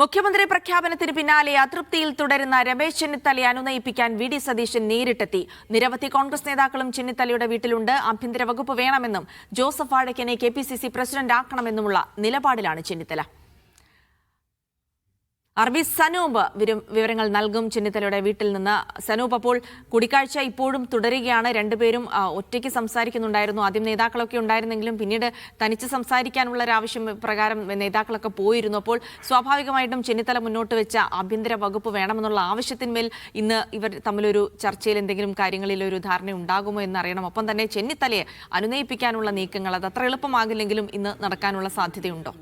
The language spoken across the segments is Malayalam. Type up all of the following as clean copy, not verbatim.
മുഖ്യമന്ത്രി പ്രഖ്യാപനത്തിന് പിന്നാലെ അതൃപ്തിയിൽ തുടരുന്ന രമേശ് ചെന്നിത്തലയെ അനുനയിപ്പിക്കാൻ വി ഡി സതീശൻ നേരിട്ടെത്തി. നിരവധി കോൺഗ്രസ് നേതാക്കളും ചെന്നിത്തലയുടെ വീട്ടിലുണ്ട്. ആഭ്യന്തര വകുപ്പ് വേണമെന്നും ജോസഫ് വാഴക്കനെ KPCC പ്രസിഡന്റ് ആക്കണമെന്നുമുള്ള നിലപാടിലാണ് ചെന്നിത്തല. സനൂപ് വിവരങ്ങൾ നൽകും ചെന്നിത്തലയുടെ വീട്ടിൽ നിന്ന്. സനൂപ്, അപ്പോൾ കൂടിക്കാഴ്ച ഇപ്പോഴും തുടരുകയാണ്. രണ്ടുപേരും ഒറ്റയ്ക്ക് സംസാരിക്കുന്നുണ്ടായിരുന്നു. ആദ്യം നേതാക്കളൊക്കെ ഉണ്ടായിരുന്നെങ്കിലും പിന്നീട് തനിച്ച് സംസാരിക്കാനുള്ള ഒരു ആവശ്യം പ്രകാരം നേതാക്കളൊക്കെ പോയിരുന്നു. അപ്പോൾ സ്വാഭാവികമായിട്ടും ചെന്നിത്തല മുന്നോട്ട് വെച്ച ആഭ്യന്തര വകുപ്പ് വേണമെന്നുള്ള ആവശ്യത്തിന്മേൽ ഇന്ന് ഇവർ തമ്മിലൊരു ചർച്ചയിൽ എന്തെങ്കിലും കാര്യങ്ങളിൽ ഒരു ധാരണ ഉണ്ടാകുമോ എന്നറിയണം. ഒപ്പം തന്നെ ചെന്നിത്തലയെ അനുനയിപ്പിക്കാനുള്ള നീക്കങ്ങൾ അത് അത്ര എളുപ്പമാകില്ലെങ്കിലും ഇന്ന് നടക്കാനുള്ള സാധ്യതയുണ്ടോ?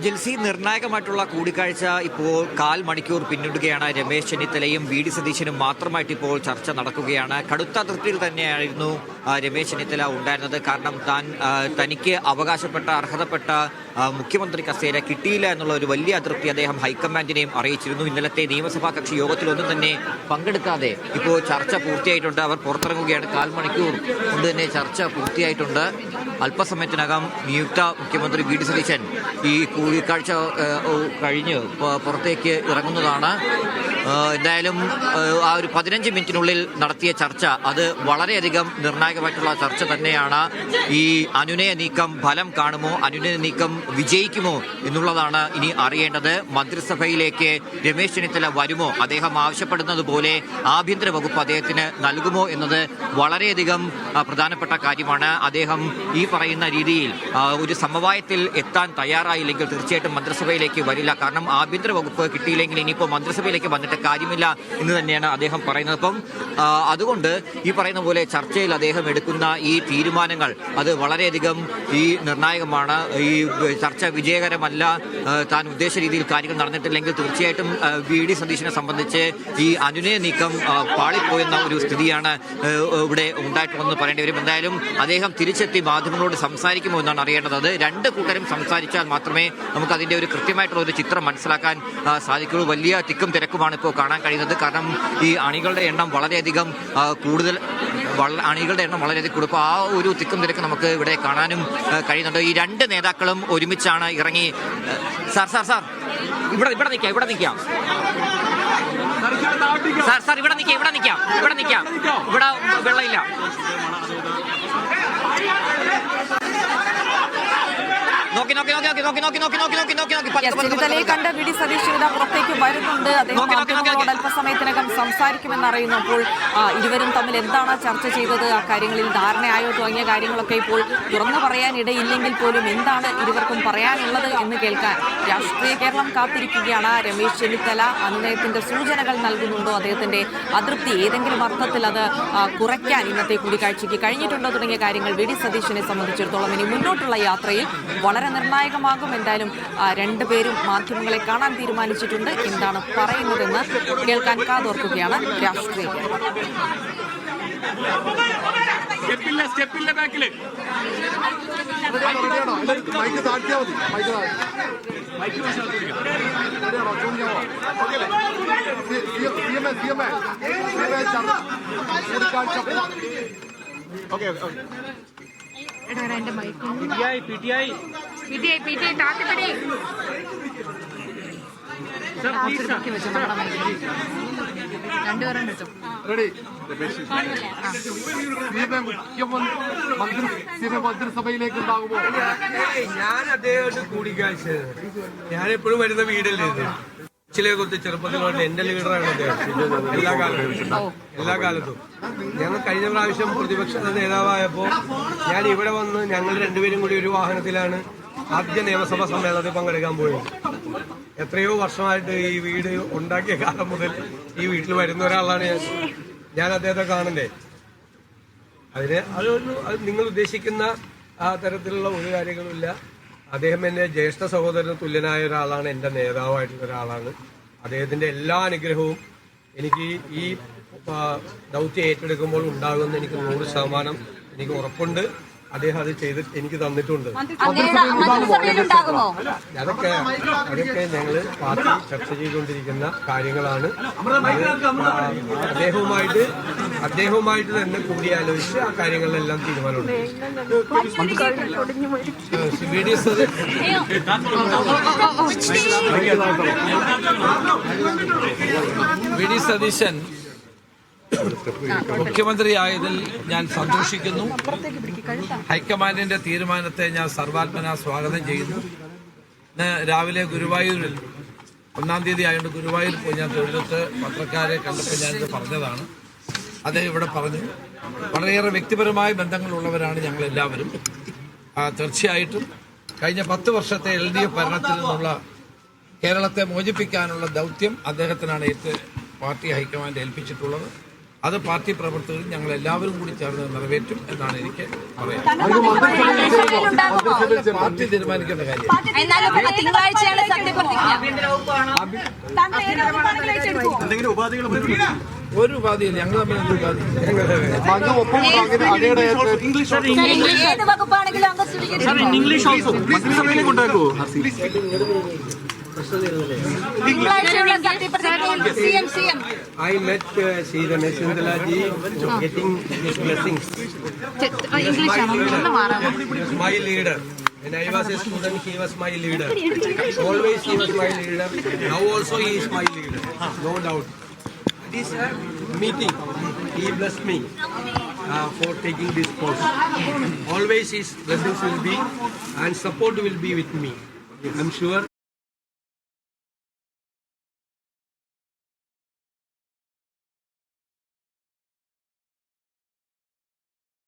ജിൽസി, നിർണായകമായിട്ടുള്ള കൂടിക്കാഴ്ച ഇപ്പോൾ 1/4 മണിക്കൂർ പിന്നിടുകയാണ്. രമേശ് ചെന്നിത്തലയും വി ഡി സതീശനും മാത്രമായിട്ട് ഇപ്പോൾ ചർച്ച നടക്കുകയാണ്. കടുത്ത അതൃപ്തിയിൽ തന്നെയായിരുന്നു രമേശ് ചെന്നിത്തല ഉണ്ടായിരുന്നത്. കാരണം തനിക്ക് അവകാശപ്പെട്ട അർഹതപ്പെട്ട മുഖ്യമന്ത്രി കസേര കിട്ടിയില്ല എന്നുള്ള ഒരു വലിയ അതൃപ്തി അദ്ദേഹം ഹൈക്കമാൻഡിനെയും അറിയിച്ചിരുന്നു. ഇന്നലത്തെ നിയമസഭാ കക്ഷി യോഗത്തിലൊന്നും തന്നെ പങ്കെടുക്കാതെ ഇപ്പോൾ ചർച്ച പൂർത്തിയായിട്ടുണ്ട്. അവർ പുറത്തിറങ്ങുകയാണ്. 1/4 മണിക്കൂർ കൊണ്ട് തന്നെ ചർച്ച പൂർത്തിയായിട്ടുണ്ട്. അല്പസമയത്തിനകം നിയുക്ത മുഖ്യമന്ത്രി വി ഡി സതീശൻ ഈ കൂടിക്കാഴ്ച കഴിഞ്ഞ് പുറത്തേക്ക് ഇറങ്ങുന്നതാണ്. എന്തായാലും ആ ഒരു 15 മിനിറ്റിനുള്ളിൽ നടത്തിയ ചർച്ച അത് വളരെയധികം നിർണായകമായിട്ടുള്ള ചർച്ച തന്നെയാണ്. ഈ അനുനയ നീക്കം ഫലം കാണുമോ, അനുനയ നീക്കം വിജയിക്കുമോ എന്നുള്ളതാണ് ഇനി അറിയേണ്ടത്. മന്ത്രിസഭയിലേക്ക് രമേശ് ചെന്നിത്തല വരുമോ, അദ്ദേഹം ആവശ്യപ്പെടുന്നത് പോലെ ആഭ്യന്തര വകുപ്പ് അദ്ദേഹത്തിന് നൽകുമോ എന്നത് വളരെയധികം പ്രധാനപ്പെട്ട കാര്യമാണ്. അദ്ദേഹം ഈ പറയുന്ന രീതിയിൽ ഒരു സമവായത്തിൽ എത്താൻ തയ്യാറായില്ലെങ്കിൽ തീർച്ചയായിട്ടും മന്ത്രിസഭയിലേക്ക് വരില്ല. കാരണം ആഭ്യന്തര വകുപ്പ് കിട്ടിയില്ലെങ്കിൽ ഇനിയിപ്പോൾ മന്ത്രിസഭയിലേക്ക് വന്നിട്ട് കാര്യമില്ല എന്ന് തന്നെയാണ് അദ്ദേഹം പറയുന്നത്. അപ്പം അതുകൊണ്ട് ഈ പറയുന്ന പോലെ ചർച്ചയിൽ അദ്ദേഹം എടുക്കുന്ന ഈ തീരുമാനങ്ങൾ അത് വളരെയധികം നിർണായകമാണ്. ഈ ചർച്ച വിജയകരമല്ല, താൻ ഉദ്ദേശിച്ച രീതിയിൽ കാര്യങ്ങൾ നടന്നിട്ടില്ലെങ്കിൽ തീർച്ചയായിട്ടും വി ഡി സതീശനെ സംബന്ധിച്ച് ഈ അനുനയ നീക്കം പാളിപ്പോയെന്ന ഒരു സ്ഥിതിയാണ് ഇവിടെ ഉണ്ടായിട്ടുള്ളതെന്ന് പറയേണ്ടി വരും. എന്തായാലും അദ്ദേഹം തിരിച്ചെത്തി മാധ്യമങ്ങളോട് സംസാരിക്കുമോ എന്നാണ് അറിയേണ്ടത്. അത് രണ്ട് കൂട്ടരും സംസാരിച്ചാൽ മാത്രമേ നമുക്ക് അതിന്റെ ഒരു കൃത്യമായിട്ടുള്ള ഒരു ചിത്രം മനസ്സിലാക്കാൻ സാധിക്കുള്ളൂ. വലിയ തിക്കും തിരക്കുമാണ് ഇപ്പോൾ കാണാൻ കഴിയുന്നത്. കാരണം ഈ അണികളുടെ എണ്ണം വളരെയധികം കൂടുതൽ കൂടും. ആ ഒരു തിക്കും തിരക്ക് നമുക്ക് ഇവിടെ കാണാനും കഴിയുന്നുണ്ട്. ഈ രണ്ട് നേതാക്കളും ഒരുമിച്ചാണ് ഇറങ്ങി. സാർ ഇവിടെ നിൽക്കാം ഇവിടെ വെള്ളമില്ല. ചെന്നിത്തലയെ കണ്ട വി ഡി സതീശൻ പുറത്തേക്ക് വരുന്നുണ്ട്. അദ്ദേഹം മാധ്യമങ്ങളോട് അല്പസമയത്തിനകം സംസാരിക്കുമെന്നറിയുന്നു. അപ്പോൾ ഇരുവരും തമ്മിൽ എന്താണ് ചർച്ച ചെയ്തത്, ആ കാര്യങ്ങളിൽ ധാരണയായോ തുടങ്ങിയ കാര്യങ്ങളൊക്കെ ഇപ്പോൾ തുറന്നു പറയാനിടയില്ലെങ്കിൽ പോലും എന്താണ് ഇരുവർക്കും പറയാനുള്ളത് എന്ന് കേൾക്കാൻ രാഷ്ട്രീയ കേരളം കാത്തിരിക്കുകയാണ്. രമേശ് ചെന്നിത്തല അനുനയത്തിന്റെ സൂചനകൾ നൽകുന്നുണ്ടോ, അദ്ദേഹത്തിന്റെ അതൃപ്തി ഏതെങ്കിലും അർത്ഥത്തിൽ അത് കുറയ്ക്കാൻ ഇന്നത്തെ കൂടിക്കാഴ്ചയ്ക്ക് കഴിഞ്ഞിട്ടുണ്ടോ തുടങ്ങിയ കാര്യങ്ങൾ വി ഡി സതീശനെ സംബന്ധിച്ചിടത്തോളം ഇനി മുന്നോട്ടുള്ള യാത്രയിൽ വളരെ നിർണായകമാകും. എന്തായാലും രണ്ടുപേരും മാധ്യമങ്ങളെ കാണാൻ തീരുമാനിച്ചിട്ടുണ്ട്. എന്താണ് പറയുന്നതെന്ന് കേൾക്കാൻ കാതോർക്കുകയാണ് രാഷ്ട്രീയ. മന്ത്രിസഭയിലേക്ക് ഉണ്ടാകുമോ? ഞാൻ അദ്ദേഹമായിട്ട് കൂടിക്കാഴ്ച ഞാനെപ്പോഴും വരുന്ന വീടല്ലേ ചിലയെ കുറിച്ച് ചെറുപ്പത്തിലോട്ട് എന്റെ ലീഡറാണ് അദ്ദേഹം എല്ലാ കാലത്തും. ഞങ്ങൾ കഴിഞ്ഞ പ്രാവശ്യം പ്രതിപക്ഷ നേതാവായപ്പോൾ ഞാൻ ഇവിടെ വന്ന് ഞങ്ങൾ രണ്ടുപേരും കൂടി ഒരു വാഹനത്തിലാണ് ആദ്യ നിയമസഭാ സമ്മേളനത്തിൽ പങ്കെടുക്കാൻ പോയത്. എത്രയോ വർഷമായിട്ട് ഈ വീട് ഉണ്ടാക്കിയ കാലം മുതൽ ഈ വീട്ടിൽ വരുന്ന ഒരാളാണ് ഞാൻ അദ്ദേഹത്തെ കാണണ്ടേ. നിങ്ങൾ ഉദ്ദേശിക്കുന്ന ആ തരത്തിലുള്ള ഒരു കാര്യങ്ങളുമില്ല. അദ്ദേഹം എന്റെ ജ്യേഷ്ഠ സഹോദരന് തുല്യനായ ഒരാളാണ്, എന്റെ നേതാവായിട്ടുള്ള ഒരാളാണ്. അദ്ദേഹത്തിന്റെ എല്ലാ അനുഗ്രഹവും എനിക്ക് ഈ ദൗത്യം ഏറ്റെടുക്കുമ്പോൾ ഉണ്ടാകുമെന്ന് എനിക്ക് 100% എനിക്ക് ഉറപ്പുണ്ട്. അദ്ദേഹം അത് ചെയ്ത് എനിക്ക് തന്നിട്ടുണ്ട്. മന്ത്രിസഭയിലുണ്ടാകുമോ? അതൊക്കെ ഞങ്ങൾ പാർട്ടി ചർച്ച ചെയ്തുകൊണ്ടിരിക്കുന്ന കാര്യങ്ങളാണ്. അദ്ദേഹവുമായിട്ട് തന്നെ കൂടിയാലോചിച്ച് ആ കാര്യങ്ങളിലെല്ലാം തീരുമാനമുണ്ട്. വി ഡി സതീശൻ മുഖ്യമന്ത്രിയായതിൽ ഞാൻ സന്തോഷിക്കുന്നു. ഹൈക്കമാൻഡിന്റെ തീരുമാനത്തെ ഞാൻ സർവാത്മന സ്വാഗതം ചെയ്യുന്നു. ഇന്ന് രാവിലെ ഗുരുവായൂരിൽ 1-ാം തീയതി ആയതുകൊണ്ട് ഗുരുവായൂർ പോയി ഞാൻ തൊഴിലത്ത് പത്രക്കാരെ കണ്ടപ്പോൾ ഞാനിത് പറഞ്ഞതാണ്. അദ്ദേഹം ഇവിടെ പറഞ്ഞു, വളരെയേറെ വ്യക്തിപരമായ ബന്ധങ്ങളുള്ളവരാണ് ഞങ്ങളെല്ലാവരും. തീർച്ചയായിട്ടും കഴിഞ്ഞ 10 വർഷത്തെ LDF ഭരണത്തിൽ നിന്നുള്ള കേരളത്തെ മോചിപ്പിക്കാനുള്ള ദൗത്യം അദ്ദേഹത്തിനാണ് പാർട്ടി ഹൈക്കമാൻഡ് ഏൽപ്പിച്ചിട്ടുള്ളത്. അത് പാർട്ടി പ്രവർത്തകരും ഞങ്ങൾ എല്ലാവരും കൂടി ചേർന്ന് നിറവേറ്റും എന്നാണ് എനിക്ക് പറയാനുള്ളത്. പാർട്ടി തീരുമാനിക്കേണ്ട കാര്യം. ഒരു ഉപാധിയില്ല, ഞങ്ങൾ തമ്മിൽ എന്ത് ഉപാധി? I met Sri Ramesh Chandalaji getting his blessings. He was my leader. When I was a student, he was my leader. Always he was my leader. Now also he is my leader. No doubt. It is a meeting. He blessed me for taking this post. Always his blessings will be and support will be with me. I'm sure